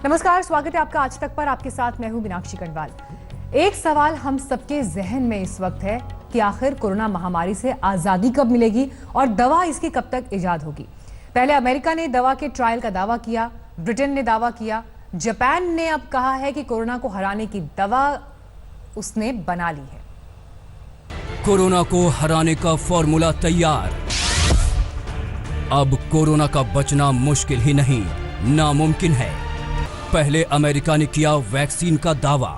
नमस्कार, स्वागत है आपका आज तक पर। आपके साथ मैं हूं मीनाक्षी कटवाल। एक सवाल हम सबके जहन में इस वक्त है कि आखिर कोरोना महामारी से आजादी कब मिलेगी और दवा इसकी कब तक इजाद होगी। पहले अमेरिका ने दवा के ट्रायल का दावा किया, ब्रिटेन ने दावा किया, जापान ने अब कहा है कि कोरोना को हराने की दवा उसने बना ली है। कोरोना को हराने का फॉर्मूला तैयार। अब कोरोना का बचना मुश्किल ही नहीं, नामुमकिन है। पहले अमेरिका ने किया वैक्सीन का दावा,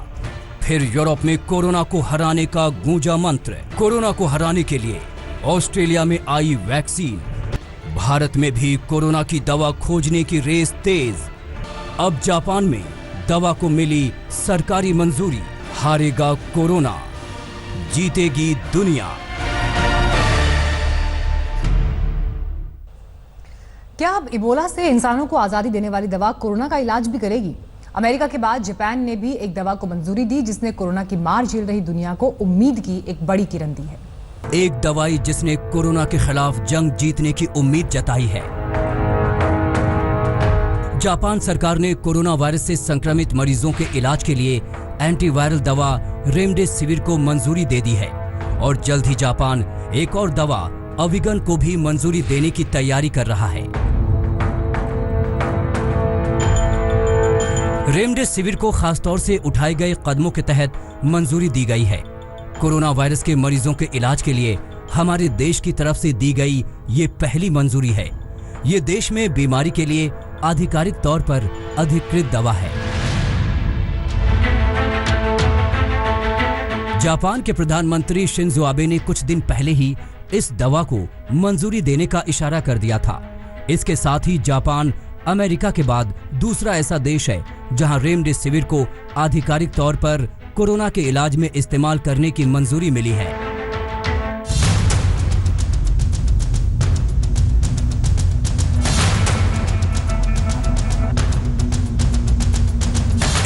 फिर यूरोप में कोरोना को हराने का गूंजा मंत्र। कोरोना को हराने के लिए ऑस्ट्रेलिया में आई वैक्सीन। भारत में भी कोरोना की दवा खोजने की रेस तेज। अब जापान में दवा को मिली सरकारी मंजूरी। हारेगा कोरोना, जीतेगी दुनिया। क्या अब इबोला से इंसानों को आजादी देने वाली दवा कोरोना का इलाज भी करेगी? अमेरिका के बाद जापान ने भी एक दवा को मंजूरी दी जिसने कोरोना की मार झेल रही दुनिया को उम्मीद की एक बड़ी किरण दी है। एक दवाई जिसने कोरोना के खिलाफ जंग जीतने की उम्मीद जताई है। जापान सरकार ने कोरोना वायरस से संक्रमित मरीजों के इलाज के लिए एंटीवायरल दवा रेमडेसिविर को मंजूरी दे दी है और जल्द ही जापान एक और दवा अविगन को भी मंजूरी देने की तैयारी कर रहा है। रेमडेसिविर को खासतौर से उठाए गए कदमों के तहत मंजूरी दी गई है। कोरोना वायरस के मरीजों के इलाज के लिए हमारे देश की तरफ से दी गई ये पहली मंजूरी है। ये देश में बीमारी के लिए आधिकारिक तौर पर अधिकृत दवा है। जापान के प्रधानमंत्री शिंजो आबे ने कुछ दिन पहले ही इस दवा को मंजूरी देने का इशारा कर दिया था। इसके साथ ही जापान अमेरिका के बाद दूसरा ऐसा देश है जहां रेमडेसिविर को आधिकारिक तौर पर कोरोना के इलाज में इस्तेमाल करने की मंजूरी मिली है।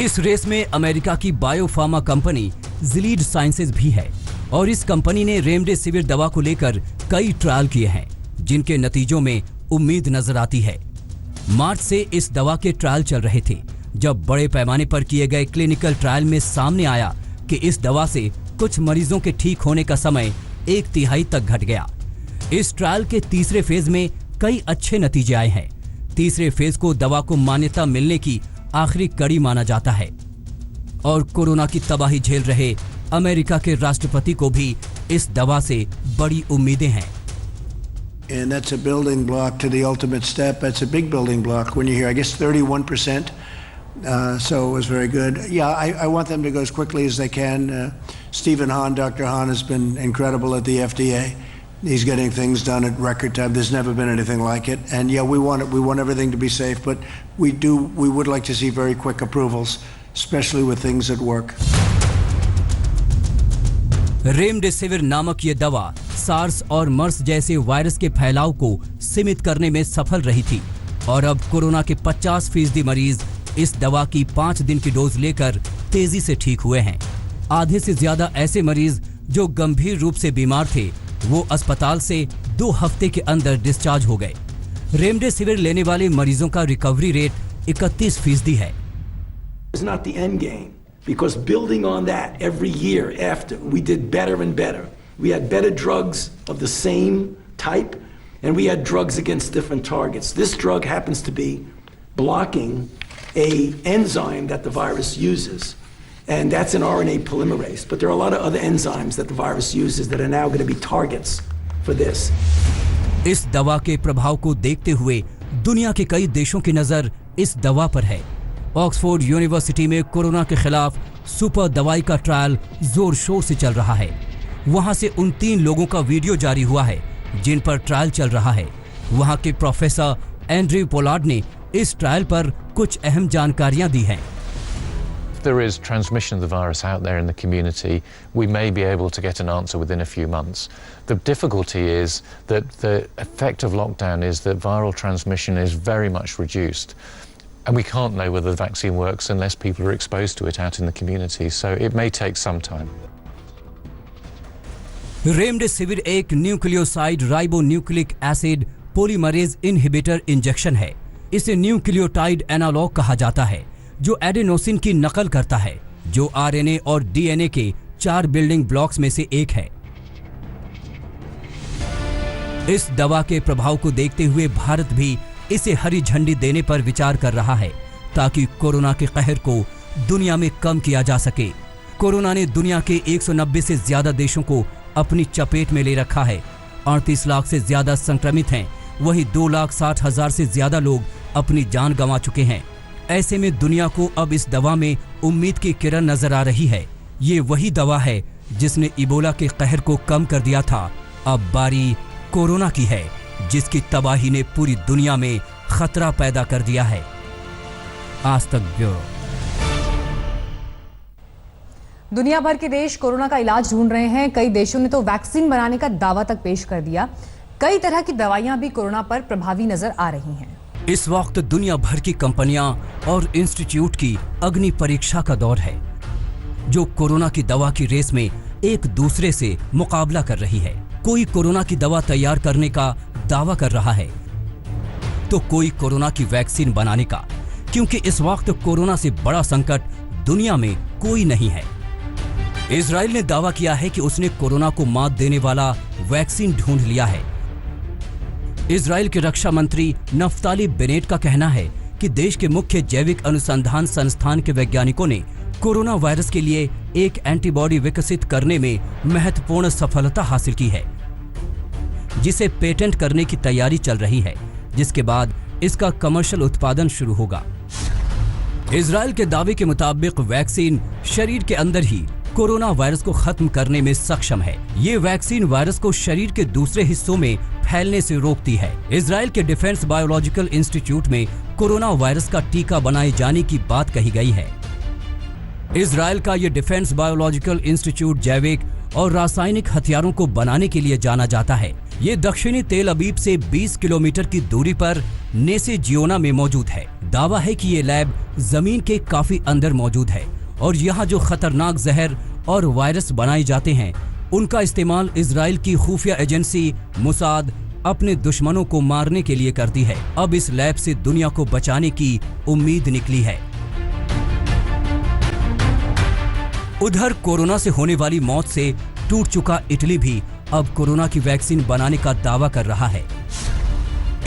इस रेस में अमेरिका की बायोफार्मा कंपनी जिलीड साइंसेज भी है और इस कंपनी ने रेमडेसिविर दवा को लेकर कई ट्रायल किए हैं जिनके नतीजों में उम्मीद नजर आती है। मार्च से इस दवा के ट्रायल चल रहे थे जब बड़े पैमाने पर किए गए क्लिनिकल ट्रायल में सामने आया कि इस दवा से कुछ मरीजों के ठीक होने का समय 1/3 तक घट गया। इस ट्रायल के तीसरे फेज में कई अच्छे नतीजे आए हैं। तीसरे फेज को दवा को मान्यता मिलने की आखिरी कड़ी माना जाता है और कोरोना की तबाही झेल रहे अमेरिका के राष्ट्रपति को भी इस दवा से बड़ी उम्मीदें हैं। And that's a building block to the ultimate step. That's a big building block when you're here. I guess 31%. So it was very good. Yeah, I want them to go as quickly as they can. Stephen Hahn, Dr. Hahn has been incredible at the FDA. He's getting things done at record time. There's never been anything like it. And yeah, we want it. We want everything to be safe, but we would like to see very quick approvals, especially with things that work. Remdesivir नामक ये दवा SARS और मर्स जैसे virus के फैलाव को सीमित करने में सफल रही थी और अब कोरोना के 50% मरीज इस दवा की 5 दिन की डोज लेकर तेजी से ठीक हुए हैं। आधे से ज्यादा ऐसे मरीज जो गंभीर रूप से बीमार थे वो अस्पताल से 2 हफ्ते के अंदर डिस्चार्ज हो गए। रेमडेसिविर लेने वाले मरीजों का रिकवरी रेट 31% है। It's not the end game. Because building on that every year after, we did better and better. We had better drugs of the same type, and we had drugs against different targets. This drug happens to be blocking an enzyme that the virus uses, and that's an RNA polymerase. But there are a lot of other enzymes that the virus uses that are now going to be targets for this. इस दवा के प्रभाव को देखते हुए दुनिया के कई देशों की नजर इस दवा पर है। ऑक्सफोर्ड यूनिवर्सिटी में कोरोना के खिलाफ सुपर दवाई का ट्रायल जोर शोर से चल रहा है। वहां से उन 3 लोगों का वीडियो जारी हुआ है जिन पर ट्रायल चल रहा है। वहां के प्रोफेसर एंड्रयू पोलार्ड ने इस ट्रायल पर कुछ अहम जानकारियां दी हैं। If there is transmission of the virus out there in the community, we may be able to get an answer within a few months. The difficulty is that the effect of lockdown is that viral transmission is very much reduced. And we can't know whether the vaccine works unless people are exposed to it out in the community, so it may take some time. Remdesivir एक nucleoside ribonucleic acid polymerase inhibitor injection है। इसे nucleotide analogue कहा जाता है जो adenosine की नकल करता है, जो आरएनए और डीएनए के 4 बिल्डिंग ब्लॉक्स में से एक है। इस दवा के प्रभाव को देखते हुए भारत भी इसे हरी झंडी देने पर विचार कर रहा है, ताकि कोरोना के कहर को दुनिया में कम किया जा सके। कोरोना ने दुनिया के 190 से ज्यादा देशों को अपनी चपेट में ले रखा है। 38 लाख से ज्यादा संक्रमित हैं, वहीं 2,60,000 से ज्यादा लोग अपनी जान गंवा चुके हैं। ऐसे में दुनिया को अब इस दवा में उम्मीद की किरण नजर आ रही है। ये वही दवा है जिसने इबोला के कहर को कम कर दिया था। अब बारी कोरोना की है, जिसकी तबाही ने पूरी दुनिया में खतरा पैदा कर दिया है। आज तक ब्यूरो। दुनिया भर के देश कोरोना का इलाज ढूंढ रहे हैं। कई देशों ने तो वैक्सीन बनाने का दावा तक पेश कर दिया। कई तरह की दवाइयां भी कोरोना पर प्रभावी नजर आ रही हैं। इस वक्त दुनिया भर की कंपनियां और इंस्टीट्यूट की अग्नि परीक्षा का दौर है, जो कोरोना की दवा की रेस में एक दूसरे से मुकाबला कर रही है। कोई कोरोना की दवा तैयार करने का दावा कर रहा है, तो कोई कोरोना की वैक्सीन बनाने का, क्योंकि इस वक्त कोरोना से बड़ा संकट दुनिया में कोई नहीं है। इजराइल ने दावा किया है कि उसने कोरोना को मात देने वाला वैक्सीन ढूंढ लिया है। इजराइल के रक्षा मंत्री नफ्ताली बेनेट का कहना है कि देश के मुख्य जैविक अनुसंधान संस्थान के वैज्ञानिकों ने कोरोना वायरस के लिए एक एंटीबॉडी विकसित करने में महत्वपूर्ण सफलता हासिल की है, जिसे पेटेंट करने की तैयारी चल रही है, जिसके बाद इसका कमर्शियल उत्पादन शुरू होगा। इजराइल के दावे के मुताबिक वैक्सीन शरीर के अंदर ही कोरोना वायरस को खत्म करने में सक्षम है। ये वैक्सीन वायरस को शरीर के दूसरे हिस्सों में फैलने से रोकती है। इजराइल के डिफेंस बायोलॉजिकल इंस्टीट्यूट में कोरोना वायरस का टीका बनाए जाने की बात कही गई है। इजराइल का ये डिफेंस बायोलॉजिकल इंस्टीट्यूट जैविक और रासायनिक हथियारों को बनाने के लिए जाना जाता है। ये दक्षिणी तेल अबीब से 20 किलोमीटर की दूरी पर नेसे जियोना में मौजूद है। दावा है कि ये लैब जमीन के काफी अंदर मौजूद है और यहाँ जो खतरनाक जहर और वायरस बनाए जाते हैं, उनका इस्तेमाल इजराइल की खुफिया एजेंसी मुसाद अपने दुश्मनों को मारने के लिए करती है। अब इस लैब से दुनिया को बचाने की उम्मीद निकली है। उधर कोरोना से होने वाली मौत से टूट चुका इटली भी अब कोरोना की वैक्सीन बनाने का दावा कर रहा है।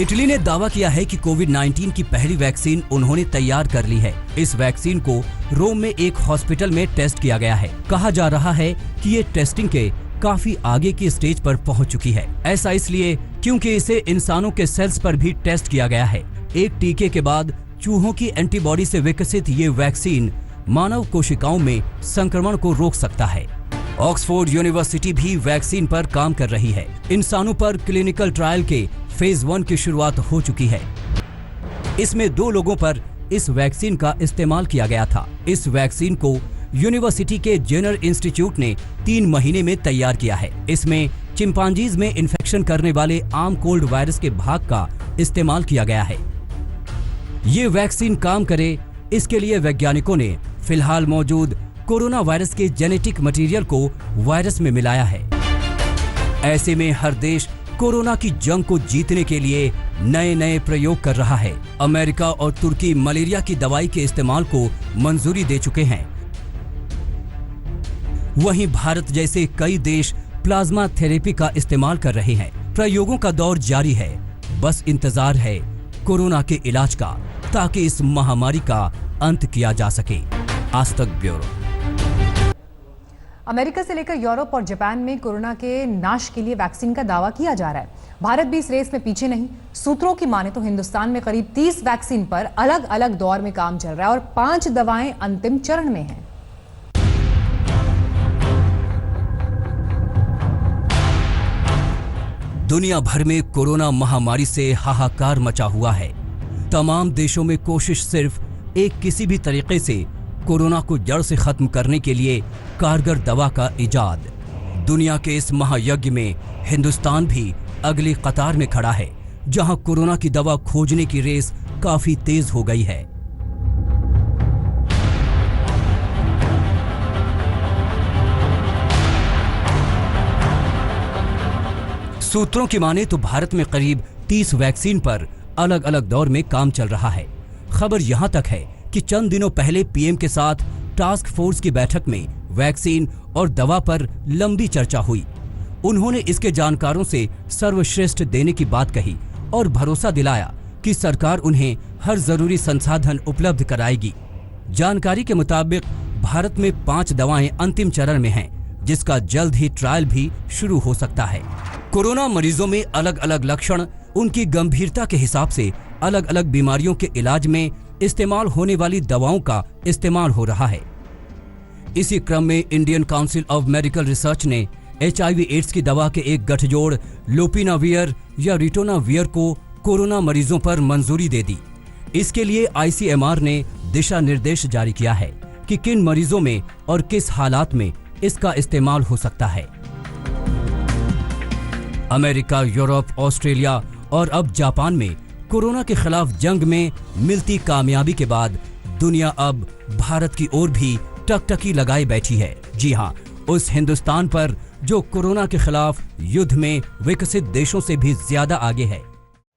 इटली ने दावा किया है कि कोविड-19 की पहली वैक्सीन उन्होंने तैयार कर ली है। इस वैक्सीन को रोम में एक हॉस्पिटल में टेस्ट किया गया है। कहा जा रहा है कि ये टेस्टिंग के काफी आगे की स्टेज पर पहुंच चुकी है। ऐसा इसलिए क्योंकि इसे इंसानों के सेल्स पर भी टेस्ट किया गया है। एक टीके के बाद चूहों की एंटीबॉडी से विकसित ये वैक्सीन मानव कोशिकाओं में संक्रमण को रोक सकता है। ऑक्सफोर्ड यूनिवर्सिटी भी वैक्सीन पर काम कर रही है। इंसानों पर क्लिनिकल ट्रायल के फेज 1 की शुरुआत हो चुकी है। इसमें 2 लोगों पर इस वैक्सीन का इस्तेमाल किया गया था। इस वैक्सीन को यूनिवर्सिटी के जेनर इंस्टीट्यूट ने 3 महीने में तैयार किया है। इसमें चिंपांजीज में इन्फेक्शन करने वाले आम कोल्ड वायरस के भाग का इस्तेमाल किया गया है। ये वैक्सीन काम करे, इसके लिए वैज्ञानिकों ने फिलहाल मौजूद कोरोना वायरस के जेनेटिक मटेरियल को वायरस में मिलाया है। ऐसे में हर देश कोरोना की जंग को जीतने के लिए नए नए प्रयोग कर रहा है। अमेरिका और तुर्की मलेरिया की दवाई के इस्तेमाल को मंजूरी दे चुके हैं। वहीं भारत जैसे कई देश प्लाज्मा थेरेपी का इस्तेमाल कर रहे हैं। प्रयोगों का दौर जारी है। बस इंतजार है कोरोना के इलाज का, ताकि इस महामारी का अंत किया जा सके। आज तक ब्यूरो। अमेरिका से लेकर यूरोप और जापान में कोरोना के नाश के लिए वैक्सीन का दावा किया जा रहा है। भारत भी इस रेस में पीछे नहीं। सूत्रों की माने तो हिंदुस्तान में करीब 30 वैक्सीन पर अलग अलग दौर में काम चल रहा है और 5 दवाएं अंतिम चरण में हैं। दुनिया भर में कोरोना महामारी से हाहाकार मचा हुआ है। तमाम देशों में कोशिश सिर्फ एक किसी भी तरीके से कोरोना को जड़ से खत्म करने के लिए कारगर दवा का इजाद। दुनिया के इस महायज्ञ में हिंदुस्तान भी अगली कतार में खड़ा है, जहां कोरोना की दवा खोजने की रेस काफी तेज हो गई है। सूत्रों की माने तो भारत में करीब 30 वैक्सीन पर अलग अलग दौर में काम चल रहा है। खबर यहां तक है कि चंद दिनों पहले पीएम के साथ टास्क फोर्स की बैठक में वैक्सीन और दवा पर लंबी चर्चा हुई। उन्होंने इसके जानकारों से सर्वश्रेष्ठ देने की बात कही और भरोसा दिलाया कि सरकार उन्हें हर जरूरी संसाधन उपलब्ध कराएगी। जानकारी के मुताबिक भारत में 5 दवाएं अंतिम चरण में हैं, जिसका जल्द ही ट्रायल भी शुरू हो सकता है। कोरोना मरीजों में अलग अलग लक्षण, उनकी गंभीरता के हिसाब से अलग अलग बीमारियों के इलाज में इस्तेमाल होने वाली दवाओं का इस्तेमाल हो रहा है। इसी क्रम में Indian council of medical research ने HIV एड्स की दवा के एक गठजोड़ लोपिनावियर या रिटोनावियर को कोरोना मरीजों पर मंजूरी दे दी। इसके लिए ICMR ने दिशा निर्देश जारी किया है कि किन मरीजों में और किस हालात में इसका इस्तेमाल हो सकता है। अमेरिका, यूरोप, ऑस्ट्रेलिया और अब जापान में कोरोना के खिलाफ जंग में मिलती कामयाबी के बाद दुनिया अब भारत की ओर भी टकटकी लगाए बैठी है। जी हां, उस हिंदुस्तान पर जो कोरोना के खिलाफ युद्ध में विकसित देशों से भी ज्यादा आगे है।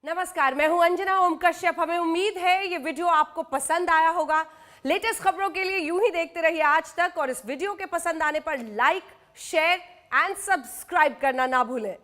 नमस्कार, मैं हूं अंजना ओम कश्यप। हमें उम्मीद है ये वीडियो आपको पसंद आया होगा। लेटेस्ट खबरों के लिए यूं ही देखते रहिए आज तक और इस वीडियो के पसंद आने पर लाइक, शेयर एंड सब्सक्राइब करना ना भूलें।